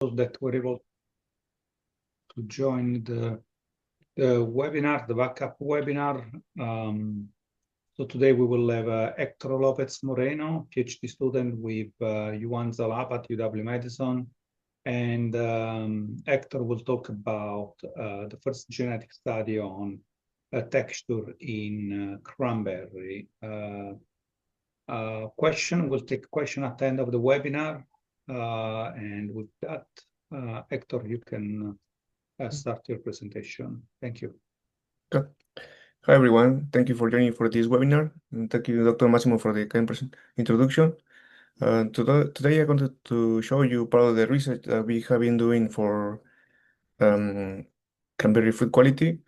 that were able to join the webinar, the VacCAP webinar. So today we will have Hector Lopez-Moreno, PhD student with Yuan Zalab at UW-Madison. And Hector will talk about the first genetic study on texture in cranberry. We'll take question at the end of the webinar. And with that, Hector, you can start your presentation. Thank you. Okay. Hi, everyone. Thank you for joining for this webinar. And thank you, Dr. Massimo, for the kind introduction. Today, I'm going to show you part of the research that we have been doing for cranberry fruit quality.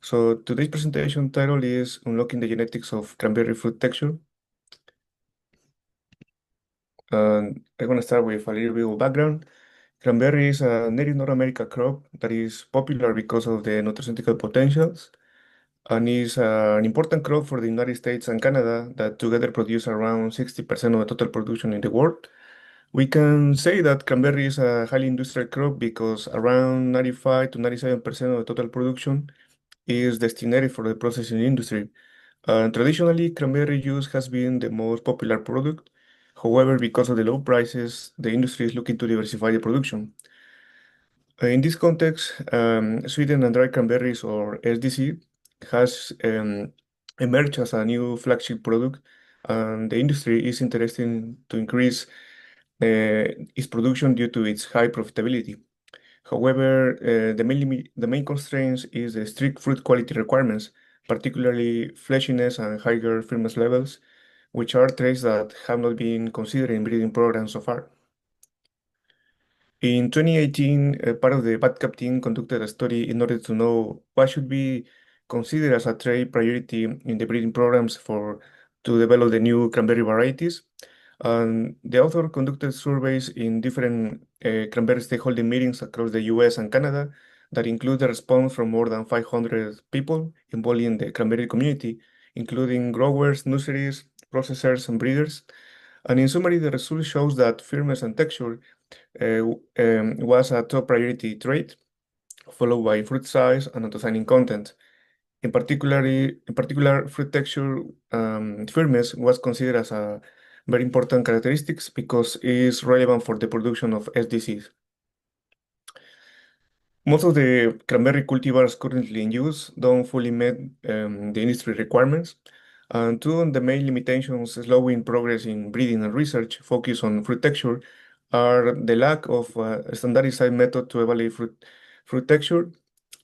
So today's presentation title is Unlocking the Genetics of Cranberry Fruit Texture. I'm going to start with a little bit of background. Cranberry is a native North America crop that is popular because of the nutraceutical potentials, and is an important crop for the United States and Canada that together produce around 60% of the total production in the world. We can say that cranberry is a highly industrial crop because around 95 to 97% of the total production is destined for the processing industry. Traditionally, cranberry juice has been the most popular product. However, because of the low prices, the industry is looking to diversify the production. In this context, sweetened and dry cranberries, or SDC, has emerged as a new flagship product, and the industry is interested to increase its production due to its high profitability. However, the main constraints is the strict fruit quality requirements, particularly fleshiness and higher firmness levels, which are traits that have not been considered in breeding programs so far. In 2018, part of the VacCAP team conducted a study in order to know what should be considered as a trait priority in the breeding programs to develop the new cranberry varieties. And the author conducted surveys in different cranberry stakeholder meetings across the US and Canada that include the response from more than 500 people involved in the cranberry community, including growers, nurseries, processors, and breeders. And in summary, the result shows that firmness and texture was a top priority trait, followed by fruit size and anthocyanin content. In particular, fruit texture firmness was considered as a very important characteristics because it is relevant for the production of SDCs. Most of the cranberry cultivars currently in use don't fully meet the industry requirements. And two of the main limitations slowing progress in breeding and research focus on fruit texture are the lack of a standardized method to evaluate fruit texture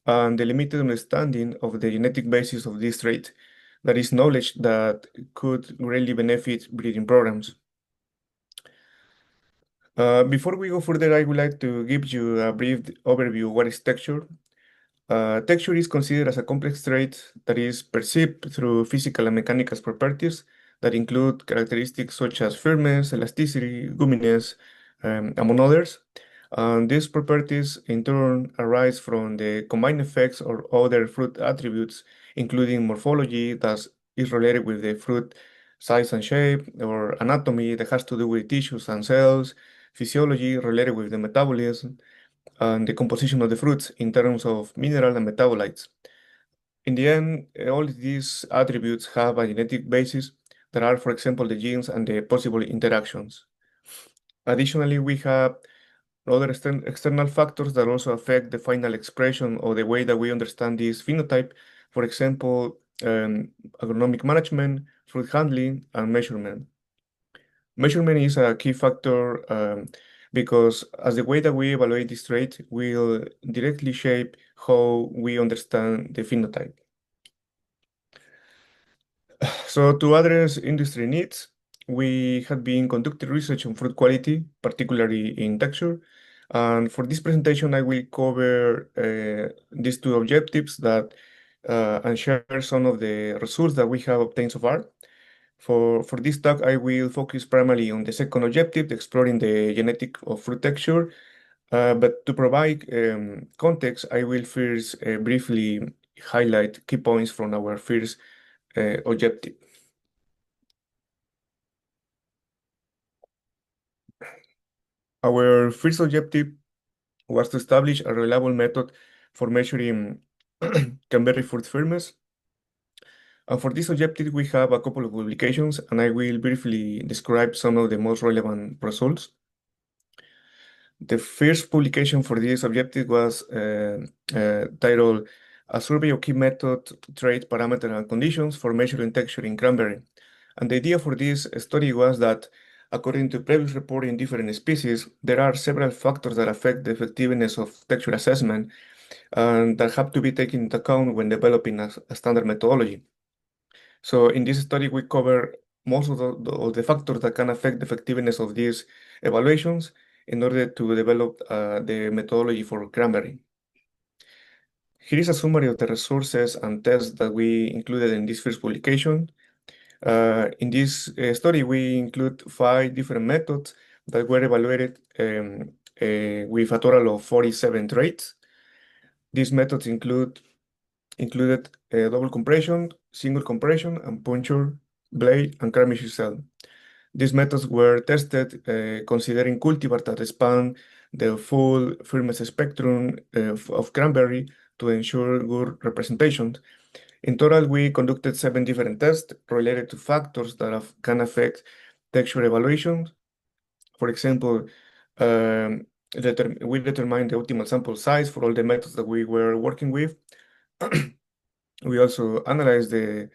and the limited understanding of the genetic basis of this trait. That is knowledge that could greatly benefit breeding programs. Before we go further, I would like to give you a brief overview of what is texture. Texture is considered as a complex trait that is perceived through physical and mechanical properties that include characteristics such as firmness, elasticity, gumminess, among others. And these properties in turn arise from the combined effects or other fruit attributes, including morphology that is related with the fruit size and shape, or anatomy that has to do with tissues and cells, physiology related with the metabolism, and the composition of the fruits in terms of mineral and metabolites. In the end, all these attributes have a genetic basis that are, for example, the genes and the possible interactions. Additionally, we have other external factors that also affect the final expression or the way that we understand this phenotype. For example, agronomic management, fruit handling, and measurement. Measurement is a key factor because as the way that we evaluate this trait will directly shape how we understand the phenotype. So to address industry needs, we have been conducting research on fruit quality, particularly in texture. And for this presentation, I will cover these two objectives and share some of the results that we have obtained so far. For this talk, I will focus primarily on the second objective, exploring the genetic of fruit texture. But to provide context, I will first briefly highlight key points from our first objective. Our first objective was to establish a reliable method for measuring cranberry fruit firmness. And for this objective, we have a couple of publications, and I will briefly describe some of the most relevant results. The first publication for this objective was titled A Survey of Key Method, Trait, Parameter, and Conditions for Measuring Texture in Cranberry. And the idea for this study was that, according to previous report in different species, there are several factors that affect the effectiveness of texture assessment and that have to be taken into account when developing a standard methodology. So in this study, we cover most of the factors that can affect the effectiveness of these evaluations in order to develop the methodology for cranberry. Here is a summary of the resources and tests that we included in this first publication. In this study, we include 5 different methods that were evaluated with a total of 47 traits. These methods included double compression, single compression, and puncture, blade, and cranberry cell. These methods were tested considering cultivars that span the full firmness spectrum of cranberry to ensure good representation. In total, we conducted 7 different tests related to factors that can affect texture evaluation. For example, we determined the optimal sample size for all the methods that we were working with. We also analyzed the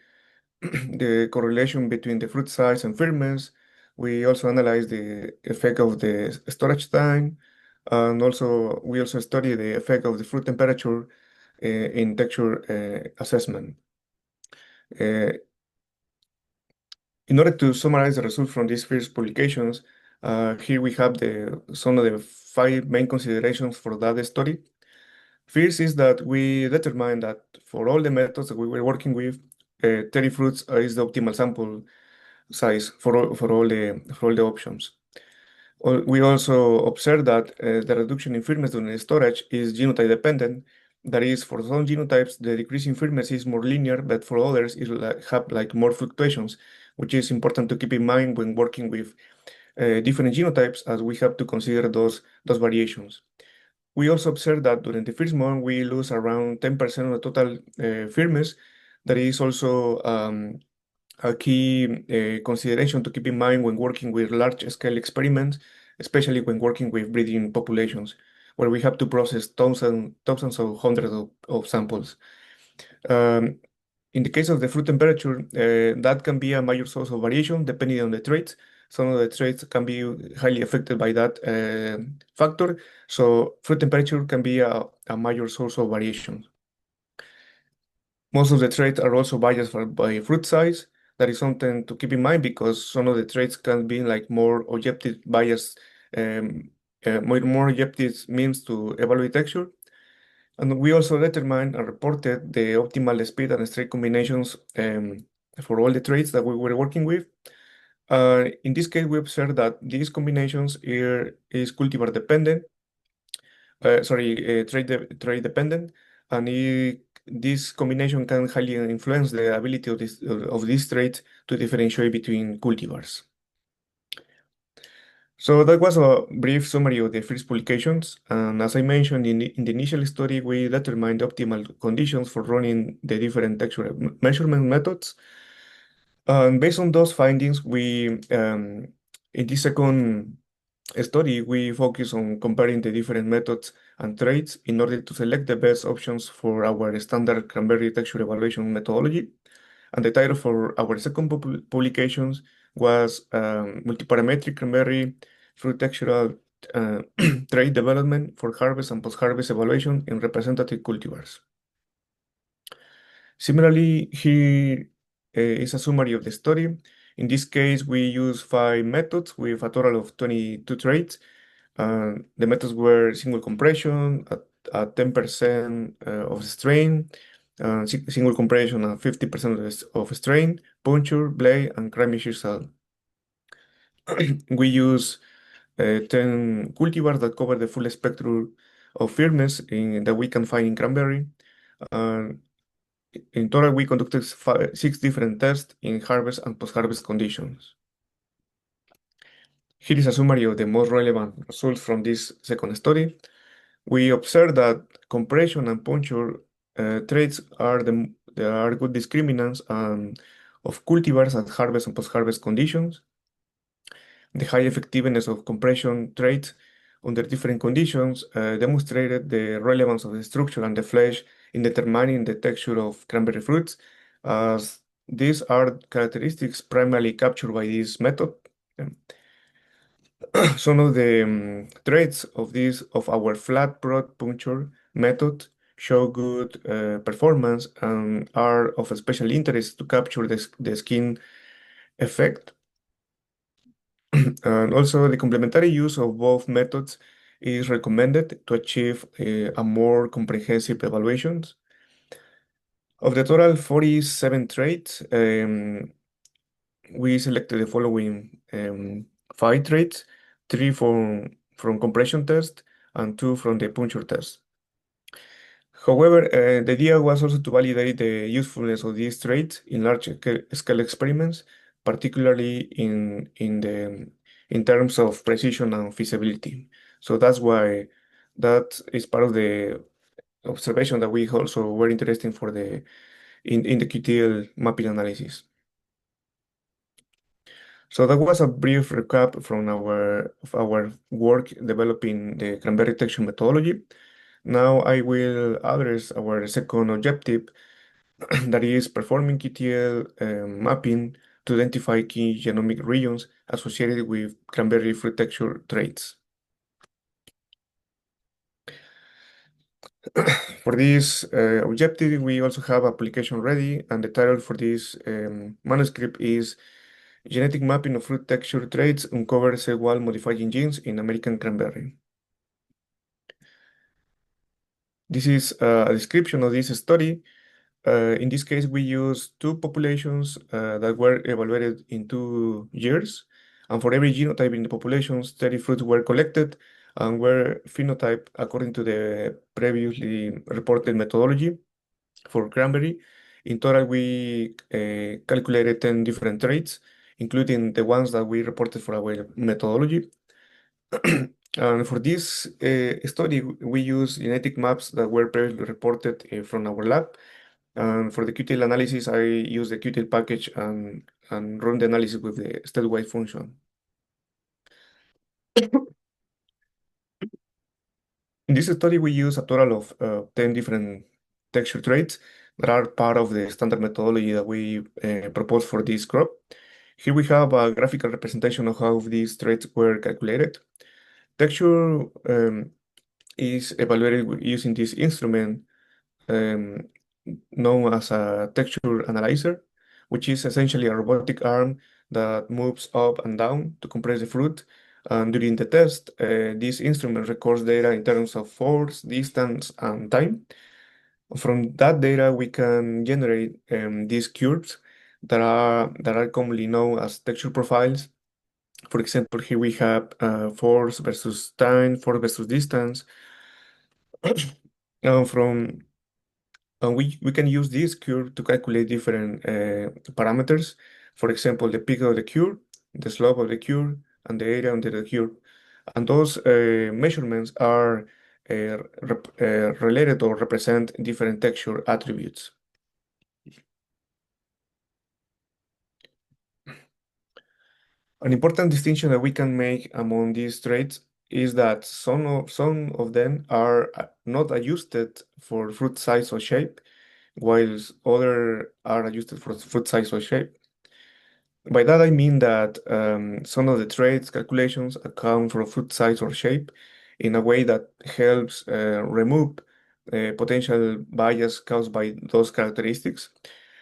correlation between the fruit size and firmness. We also analyzed the effect of the storage time, and we also studied the effect of the fruit temperature in texture assessment. In order to summarize the results from these first publications, here we have some of the 5 main considerations for that study. First is that we determined that for all the methods that we were working with, 30 fruits is the optimal sample size for all the options. We also observed that the reduction in firmness during storage is genotype dependent. That is, for some genotypes, the decrease in firmness is more linear, but for others, it have more fluctuations, which is important to keep in mind when working with different genotypes, as we have to consider those variations. We also observed that during the first month, we lose around 10% of the total firmness. That is also a key consideration to keep in mind when working with large-scale experiments, especially when working with breeding populations, where we have to process thousands or hundreds of samples. In the case of the fruit temperature, that can be a major source of variation depending on the traits. Some of the traits can be highly affected by that factor, so fruit temperature can be a major source of variation. Most of the traits are also biased by fruit size. That is something to keep in mind because some of the traits can be more objective bias, more objective means to evaluate texture. And we also determined and reported the optimal speed and straight combinations for all the traits that we were working with. In this case, we observed that these combinations is cultivar dependent, trait dependent, and this combination can highly influence the ability of these traits to differentiate between cultivars. So that was a brief summary of the first publications. And as I mentioned in the initial study, we determined the optimal conditions for running the different texture measurement methods. And based on those findings, in this second study, we focus on comparing the different methods and traits in order to select the best options for our standard cranberry texture evaluation methodology. And the title for our second publications was Multiparametric Cranberry Fruit Textural Trait Development for Harvest and Post-Harvest Evaluation in Representative Cultivars. Similarly, here is a summary of the study. In this case, we use 5 methods with a total of 22 traits. The methods were single compression at 10% of strain, single compression at 50% of strain, puncture, blade, and cranberry cell. We use 10 cultivars that cover the full spectrum of firmness that we can find in cranberry. In total, we conducted 6 different tests in harvest and post-harvest conditions. Here is a summary of the most relevant results from this second study. We observe that compression and puncture traits they are good discriminants of cultivars at harvest and post-harvest conditions. The high effectiveness of compression traits under different conditions demonstrated the relevance of the structure and the flesh in determining the texture of cranberry fruits, as these are characteristics primarily captured by this method. Um, Some of the traits of our flat prod puncture method show good performance and are of special interest to capture the skin effect. And also, the complementary use of both methods is recommended to achieve a more comprehensive evaluations. Of the total 47 traits, we selected the following five traits, three from compression test and two from the puncture test. However, the idea was also to validate the usefulness of these traits in large scale experiments, particularly in terms of precision and feasibility. So that's why that is part of the observation that we also were interested for in the QTL mapping analysis. So that was a brief recap from our work developing the cranberry detection methodology. Now I will address our second objective, that is performing QTL mapping to identify key genomic regions associated with cranberry fruit texture traits. For this objective, we also have application ready, and the title for this manuscript is Genetic Mapping of Fruit Texture Traits Uncover Cell Wall Modifying Genes in American Cranberry. This is a description of this study. In this case, we use two populations that were evaluated in 2 years. And for every genotype in the populations, 30 fruits were collected and were phenotyped according to the previously reported methodology for cranberry. In total, we calculated 10 different traits, including the ones that we reported for our methodology. And for this study, we use genetic maps that were previously reported from our lab. And for the QTL analysis, I use the QTL package and run the analysis with the statewide function. In this study, we use a total of 10 different texture traits that are part of the standard methodology that we propose for this crop. Here we have a graphical representation of how these traits were calculated. Texture is evaluated using this instrument um, known as a texture analyzer, which is essentially a robotic arm that moves up and down to compress the fruit. And during the test, this instrument records data in terms of force, distance, and time. From that data, we can generate these curves that are commonly known as texture profiles. For example, here we have force versus time, force versus distance. And from And we can use this curve to calculate different parameters. For example, the peak of the curve, the slope of the curve, and the area under the curve. And those measurements are related or represent different texture attributes. An important distinction that we can make among these traits is that some of them are not adjusted for fruit size or shape, whilst other are adjusted for fruit size or shape. By that I mean that some of the traits calculations account for fruit size or shape in a way that helps remove potential bias caused by those characteristics.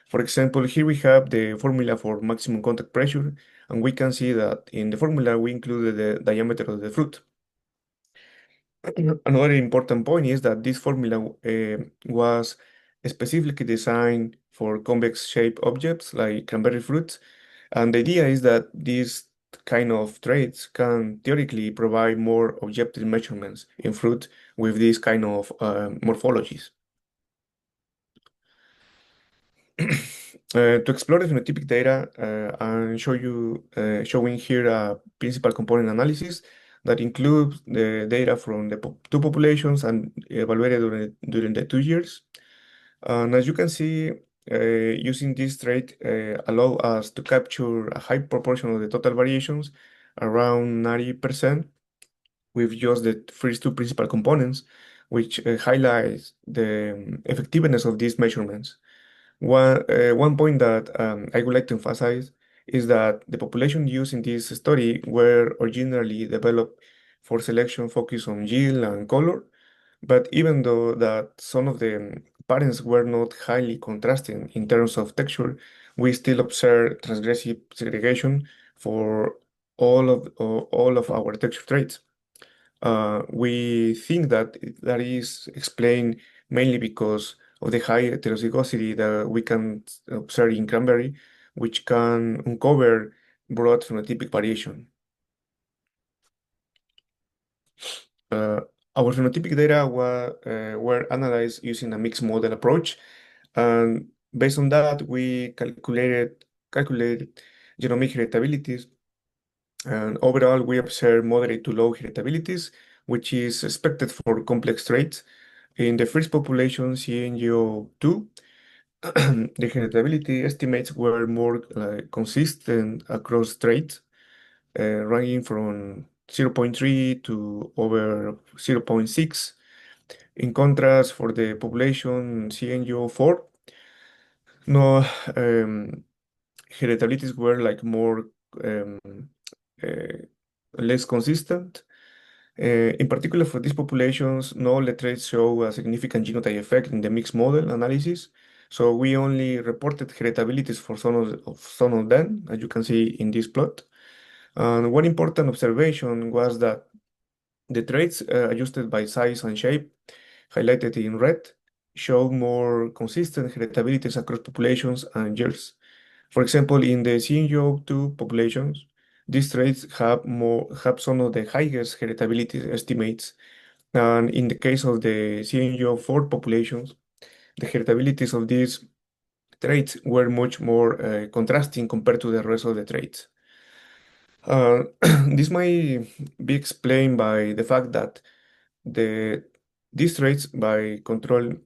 For example, here we have the formula for maximum contact pressure, and we can see that in the formula we included the diameter of the fruit. Another important point is that this formula was specifically designed for convex shaped objects like cranberry fruits. And the idea is that these kind of traits can theoretically provide more objective measurements in fruit with these kind of morphologies. To explore the phenotypic data and showing here a principal component analysis that includes the data from the two populations and evaluated during the 2 years. And as you can see, using this trait allow us to capture a high proportion of the total variations, around 90%, with just the first two principal components, which highlights the effectiveness of these measurements. One point that I would like to emphasize is that the population used in this study were originally developed for selection focused on yield and color, but even though that some of the parents were not highly contrasting in terms of texture, we still observe transgressive segregation for all of our texture traits. We think that that is explained mainly because of the high heterozygosity that we can observe in cranberry, which can uncover broad phenotypic variation. Uh, our phenotypic data were analyzed using a mixed model approach, and based on that, we calculated genomic heritabilities. And overall, we observe moderate to low heritabilities, which is expected for complex traits. In the first population, CNGO2, the heritability estimates were more consistent across traits, ranging from 0.3 to over 0.6. In contrast, for the population CNGO4, no heritabilities were like more um, uh, less consistent. In particular, for these populations, no all the traits show a significant genotype effect in the mixed model analysis. So we only reported heritabilities for some of them, as you can see in this plot. And one important observation was that the traits adjusted by size and shape, highlighted in red, show more consistent heritabilities across populations and years. For example, in the CNGO2 populations, these traits have some of the highest heritability estimates, and in the case of the CNGO4 populations, the heritabilities of these traits were much more contrasting compared to the rest of the traits. Uh, this might be explained by the fact that the these traits, by controlling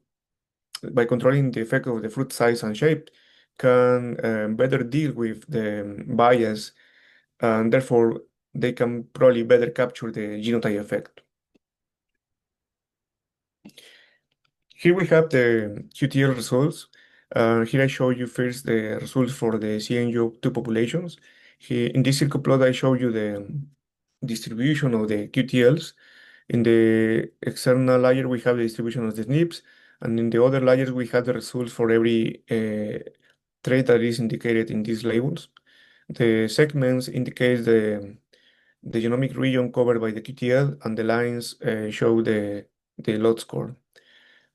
the effect of the fruit size and shape, can better deal with the bias, and therefore they can probably better capture the genotype effect. Here we have the QTL results. Here I show you first the results for the CNU2 populations. Here, in this circle plot, I show you the distribution of the QTLs. In the external layer, we have the distribution of the SNPs, and in the other layers, we have the results for every trait that is indicated in these labels. The segments indicate the genomic region covered by the QTL, and the lines show the lot score.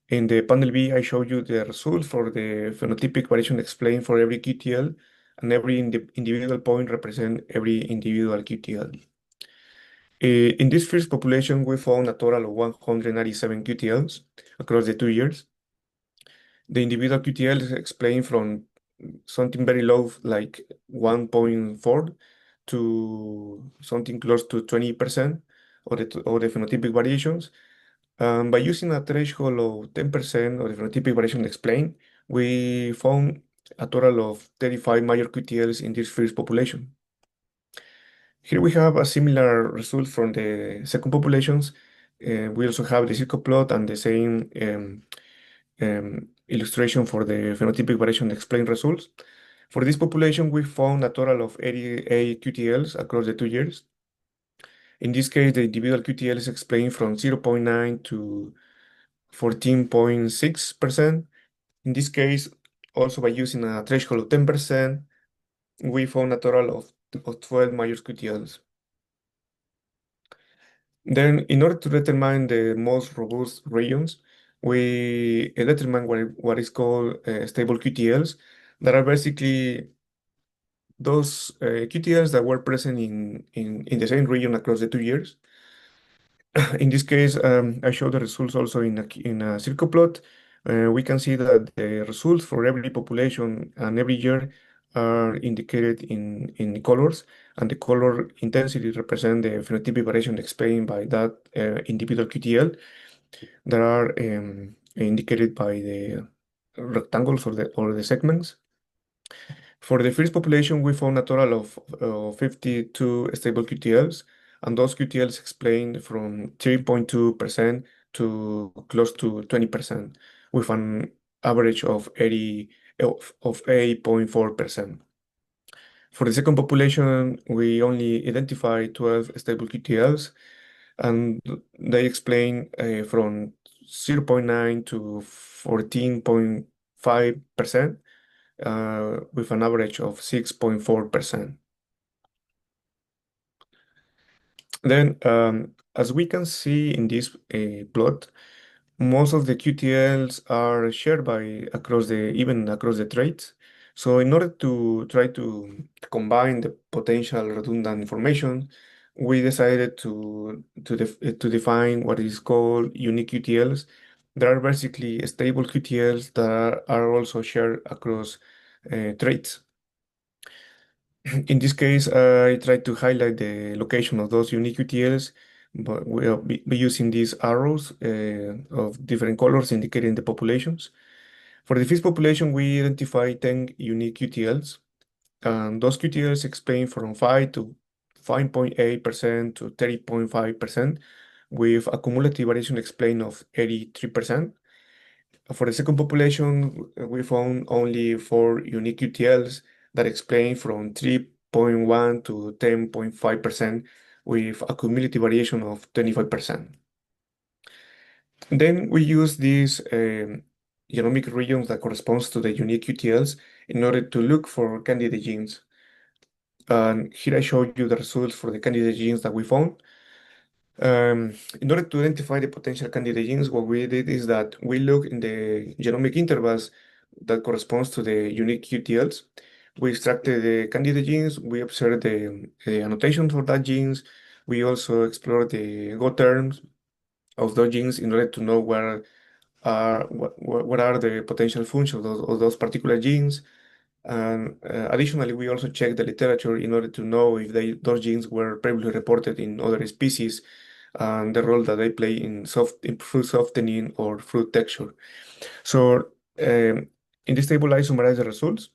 In the panel B, I show you the results for the phenotypic variation explained for every QTL, and every individual point represent every individual QTL. In this first population, we found a total of 197 QTLs across the 2 years. The individual QTLs explain from something very low, like 1.4, to something close to 20% of the phenotypic variations. By using a threshold of 10% of the phenotypic variation explained, we found a total of 35 major QTLs in this first population. Here we have a similar result from the second populations. We also have the circle plot and the same illustration for the phenotypic variation explained results. For this population, we found a total of 88 QTLs across the 2 years. In this case, the individual QTLs explained from 0.9 to 14.6%. In this case, also by using a threshold of 10%, we found a total of 12 major QTLs. Then, in order to determine the most robust regions, we determine what is called stable QTLs, that are basically those QTLs that were present in the same region across the 2 years. In this case, I show the results also in a circle plot. We can see that the results for every population and every year are indicated in colors, and the color intensity represent the phenotypic variation explained by that individual QTL that are indicated by the rectangles or the segments. For the first population, we found a total of 52 stable QTLs, and those QTLs explained from 3.2% to close to 20%, with an average of 8.4%. For the second population, we only identified 12 stable QTLs, and they explain from 0.9 to 14.5%, with an average of 6.4%. Then, as we can see in this plot, most of the QTLs are shared by even across the traits. So in order to try to combine the potential redundant information, we decided to define what is called unique QTLs. There are basically stable QTLs that are also shared across traits. In this case, I tried to highlight the location of those unique UTLs, but we'll be using these arrows of different colors indicating the populations. For the fifth population, we identified 10 unique QTLs, and those QTLs explain from 5 to 5.8% to 30.5%, with a cumulative variation explained of 83%. For the second population, we found only 4 unique UTLs that explain from 3.1 to 10.5%, with a cumulative variation of 25%. Then we use these genomic regions that corresponds to the unique UTLs in order to look for candidate genes. And here I show you the results for the candidate genes that we found. In order to identify the potential candidate genes, what we did is that we look in the genomic intervals that corresponds to the unique QTLs. We extracted the candidate genes, we observed the annotations for that genes. We also explored the Go terms of those genes in order to know what are the potential functions of those particular genes. And additionally, we also checked the literature in order to know if those genes were previously reported in other species and the role that they play in fruit softening or fruit texture. So in this table, I summarize the results.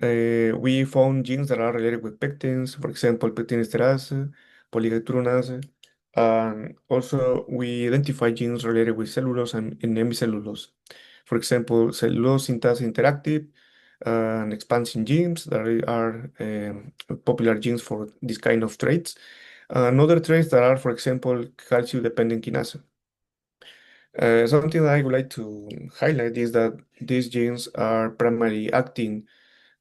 We found genes that are related with pectins, for example, pectin esterase, polydehydrogenase, and also we identify genes related with cellulose and hemicellulose. For example, cellulose synthase interactive and expansion genes that are popular genes for this kind of traits. And other traits that are, for example, calcium-dependent kinase. Something that I would like to highlight is that these genes are primarily acting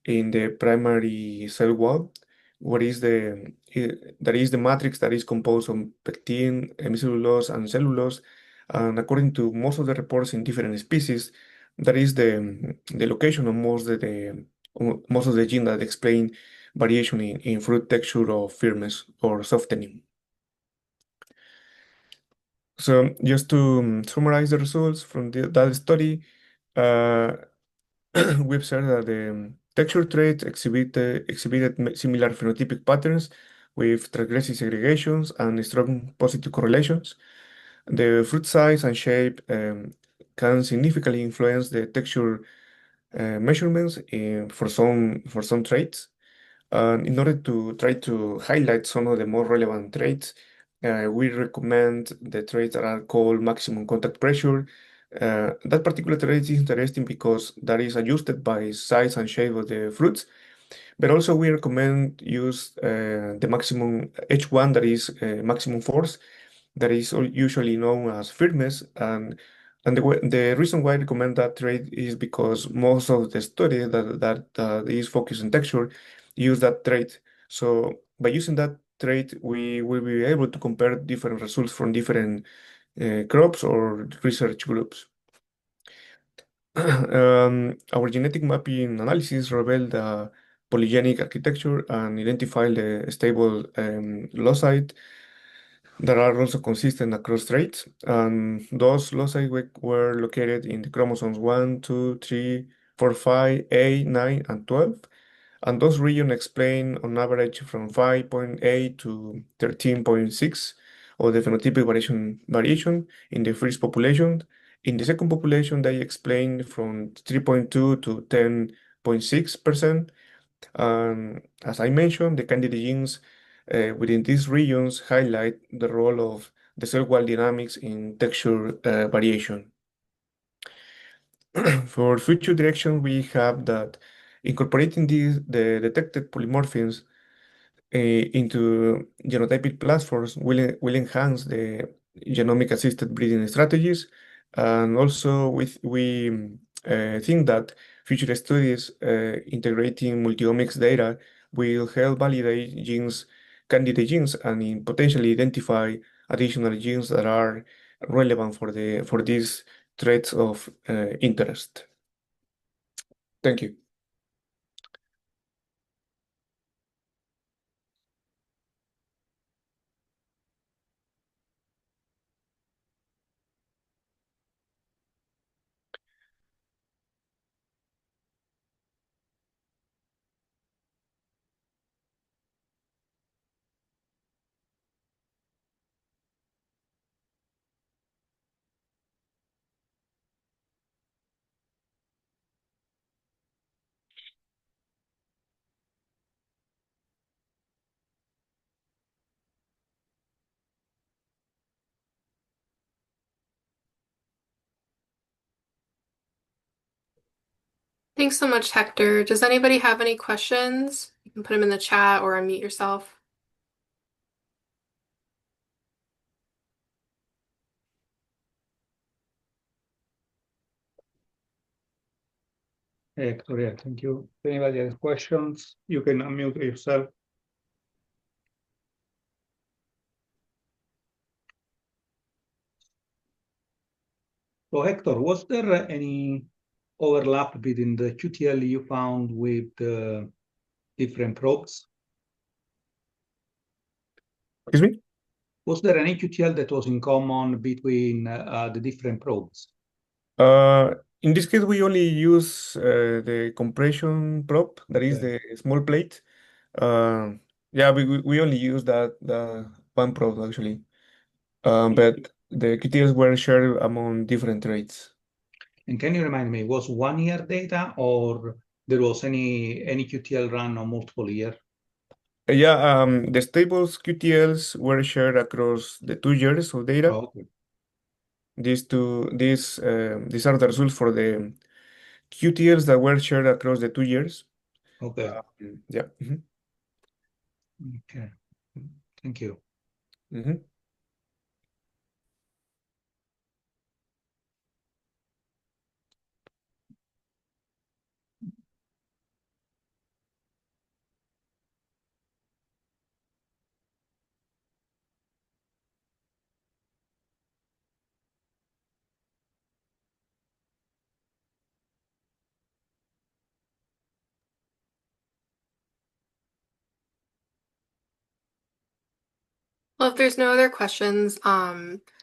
in the primary cell wall, that is the matrix that is composed of pectin, hemicellulose, and cellulose. And according to most of the reports in different species, that is the location of most of the genes that explain variation in fruit texture or firmness or softening. So just to summarize the results from that study, uh, we observed that the texture traits exhibited similar phenotypic patterns with transgressive segregations and strong positive correlations. The fruit size and shape can significantly influence the texture measurements for some traits. And in order to try to highlight some of the more relevant traits, we recommend the traits that are called maximum contact pressure. That particular trait is interesting because that is adjusted by size and shape of the fruits, but also we recommend use the maximum H1, that is maximum force, that is usually known as firmness. And the reason why I recommend that trait is because most of the study that is focused on texture use that trait. So by using that trait, we will be able to compare different results from different crops or research groups. Our genetic mapping analysis revealed the polygenic architecture and identified the stable loci that are also consistent across traits. And those loci were located in the chromosomes 1, 2, 3, 4, 5, 8, 9, and 12. And those regions explain on average from 5.8 to 13.6 of the phenotypic variation in the first population. In the second population, they explain from 3.2 to 10.6%. As I mentioned, the candidate genes within these regions highlight the role of the cell wall dynamics in texture variation. For future direction, we have that incorporating the detected polymorphisms into genotypic platforms will enhance the genomic-assisted breeding strategies. And also, we think that future studies integrating multiomics data will help validate candidate genes, and potentially identify additional genes that are relevant for these traits of interest. Thank you. Thanks so much, Hector. Does anybody have any questions? You can put them in the chat or unmute yourself. Hector, yeah, thank you. If anybody has questions, you can unmute yourself. So Hector, was there any overlap between the QTL you found with different probes? Excuse me? Was there any QTL that was in common between the different probes? In this case, we only use the compression probe, that is Okay. the small plate. Uh, yeah, we only use the one probe actually. But the QTLs were shared among different traits. And can you remind me, was 1 year data or there was any QTL run on multiple years? Yeah, the stables QTLs were shared across the 2 years of data. Oh, okay. These are the results for the QTLs that were shared across the 2 years. Okay. Yeah. Okay. Thank you. Mhm. Well, if there's no other questions,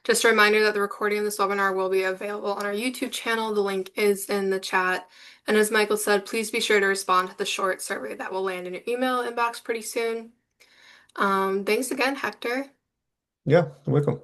just a reminder that the recording of this webinar will be available on our YouTube channel. The link is in the chat. And as Michael said, please be sure to respond to the short survey that will land in your email inbox pretty soon. Thanks again, Hector. Yeah, welcome.